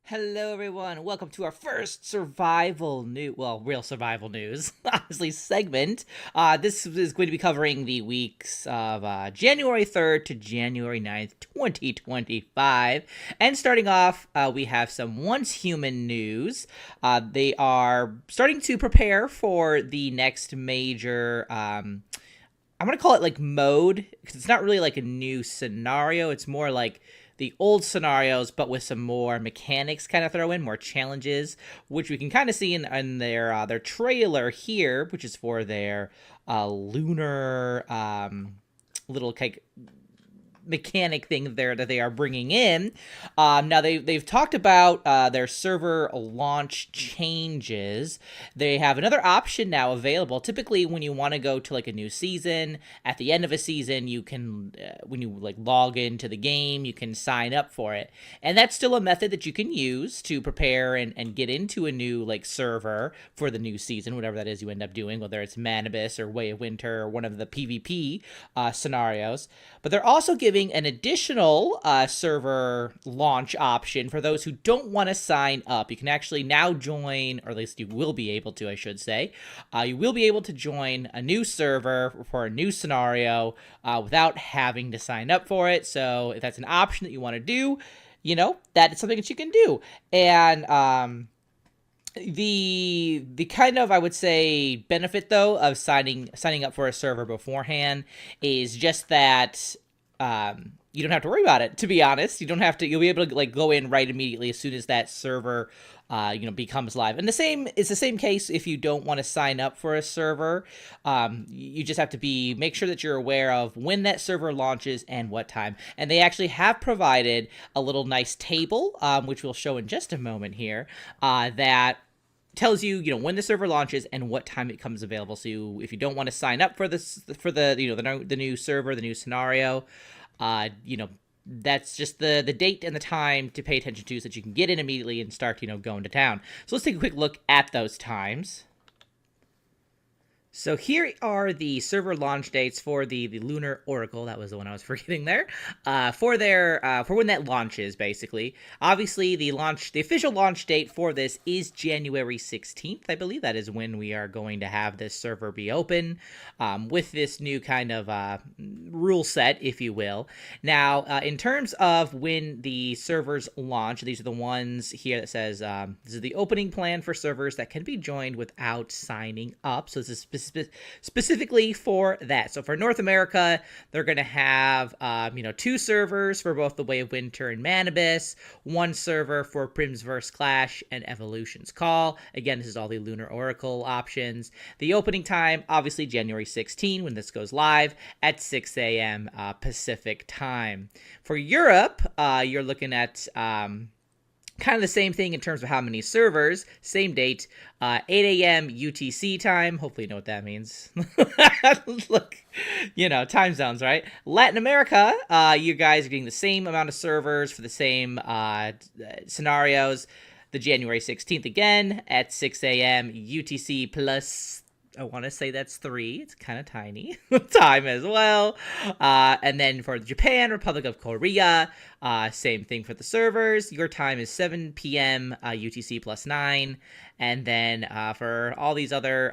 Hello, everyone. Welcome to our first real survival news, honestly, segment. This is going to be covering the weeks of January 3rd to January 9th, 2025. And starting off, we have some Once Human news. They are starting to prepare for the next major. I'm going to call it like mode, because it's not really like a new scenario. It's more like the old scenarios, but with some more mechanics kind of throw in, more challenges, which we can kind of see in their trailer here, which is for their lunar little like mechanic thing there that they are bringing in. Now they've talked about their server launch changes. They have another option now available. Typically, when you want to go to like a new season, at the end of a season, you can when you like log into the game, you can sign up for it, and that's still a method that you can use to prepare and get into a new like server for the new season, whatever that is you end up doing, whether it's Manibus or Way of Winter or one of the PvP scenarios. But they're also giving an additional server launch option for those who don't want to sign up. You can actually now join, or at least you will be able to, I should say. You will be able to join a new server for a new scenario without having to sign up for it. So if that's an option that you want to do, you know, that is something that you can do. And the kind of, I would say, benefit though of signing up for a server beforehand is just that you don't have to worry about it. To be honest, you don't have to. You'll be able to like go in right immediately as soon as that server becomes live. And it's the same case if you don't want to sign up for a server. You just have to make sure that you're aware of when that server launches and what time. And they actually have provided a little nice table, which we'll show in just a moment here, that tells you, when the server launches and what time it comes available. So if you don't want to sign up for the new server, the new scenario, that's just the date and the time to pay attention to so that you can get in immediately and start, going to town. So let's take a quick look at those times. So here are the server launch dates for the Lunar Oracle. That was the one I was forgetting there. For when that launches, basically. Obviously, the official launch date for this is January 16th. I believe that is when we are going to have this server be open with this new kind of rule set, if you will. Now, in terms of when the servers launch, these are the ones here that says this is the opening plan for servers that can be joined without signing up. So this is specifically for that. So for North America, they're going to have, 2 servers for both the Way of Winter and Manibus, 1 server for Primsverse Clash and Evolution's Call. Again, this is all the Lunar Oracle options. The opening time, obviously January 16 when this goes live at 6 a.m. Pacific time. For Europe, you're looking at kind of the same thing in terms of how many servers. Same date, 8 a.m. UTC time. Hopefully you know what that means. Look, time zones, right? Latin America, you guys are getting the same amount of servers for the same scenarios. The January 16th again at 6 a.m. UTC plus, I want to say that's 3. It's kind of tiny time as well. And then for Japan, Republic of Korea, same thing for the servers. Your time is 7 p.m. UTC plus 9. And then for all these other,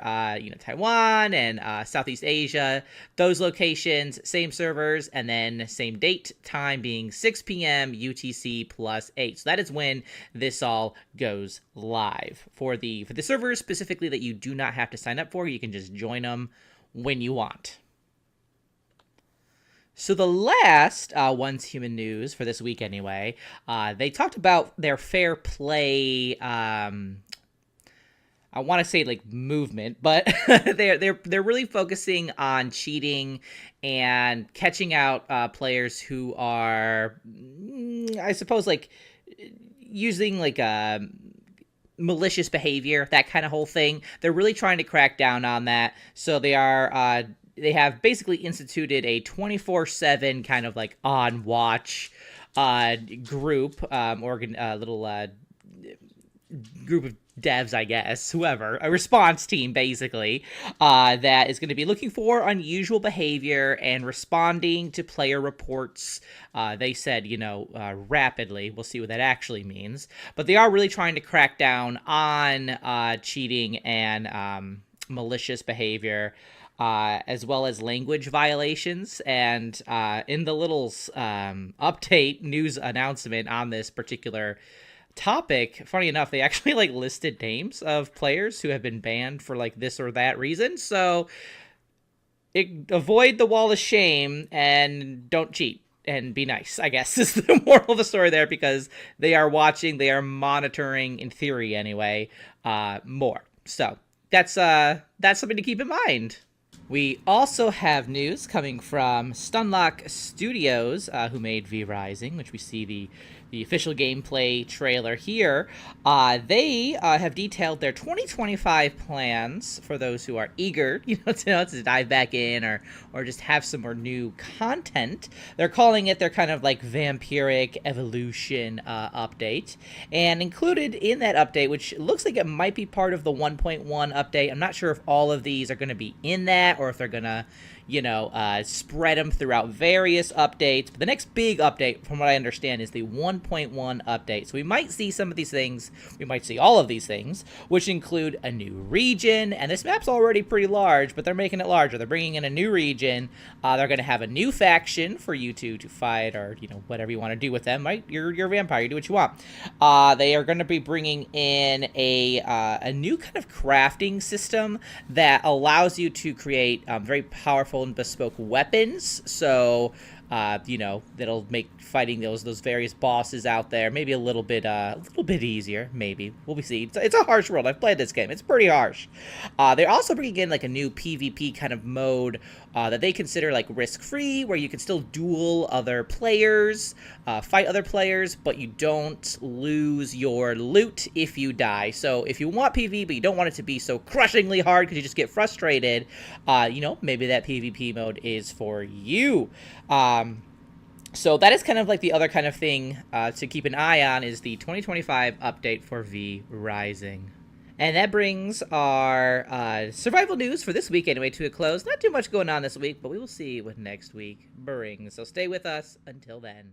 Taiwan and Southeast Asia, those locations, same servers, and then same date time being 6 p.m. UTC plus 8. So that is when this all goes live. For the servers specifically that you do not have to sign up for, you can just join them when you want. So the last Once Human news for this week anyway, they talked about their fair play, I want to say like movement, but they're really focusing on cheating and catching out players who are, I suppose, like using like malicious behavior, that kind of whole thing. They're really trying to crack down on that. So they have basically instituted a 24/7 kind of like on watch group, group of devs, I guess, whoever, a response team, basically, that is going to be looking for unusual behavior and responding to player reports. They said, rapidly. We'll see what that actually means. But they are really trying to crack down on cheating and malicious behavior. As well as language violations. And in the little update news announcement on this particular topic, funny enough, they actually listed names of players who have been banned for this or that reason. So avoid the wall of shame and don't cheat and be nice, I guess, is the moral of the story there, because they are watching, they are monitoring, in theory anyway, more. So that's something to keep in mind. We also have news coming from Stunlock Studios, who made V Rising, which we see the official gameplay trailer here. They have detailed their 2025 plans for those who are eager, to dive back in or just have some more new content. They're calling it their kind of vampiric evolution update. And included in that update, which looks like it might be part of the 1.1 update, I'm not sure if all of these are going to be in that or if they're going to spread them throughout various updates. But the next big update, from what I understand, is the 1.1 update. So we might see some of these things. We might see all of these things, which include a new region. And this map's already pretty large, but they're making it larger. They're bringing in a new region. They're going to have a new faction for you to fight, or whatever you want to do with them. Right? You're a vampire. You do what you want. They are going to be bringing in a new kind of crafting system that allows you to create very powerful and bespoke weapons. So that'll make fighting those various bosses out there maybe a little bit easier. Maybe we'll see. It's a harsh world. I've played this game. It's pretty harsh. They're also bringing in a new PvP kind of mode that they consider risk-free, where you can still duel other players, fight other players, but you don't lose your loot if you die. So if you want PvP, but you don't want it to be so crushingly hard because you just get frustrated, maybe that PvP mode is for you. So that is kind of the other kind of thing to keep an eye on, is the 2025 update for V Rising. And that brings our survival news for this week anyway to a close. Not too much going on this week, but we will see what next week brings. So stay with us until then.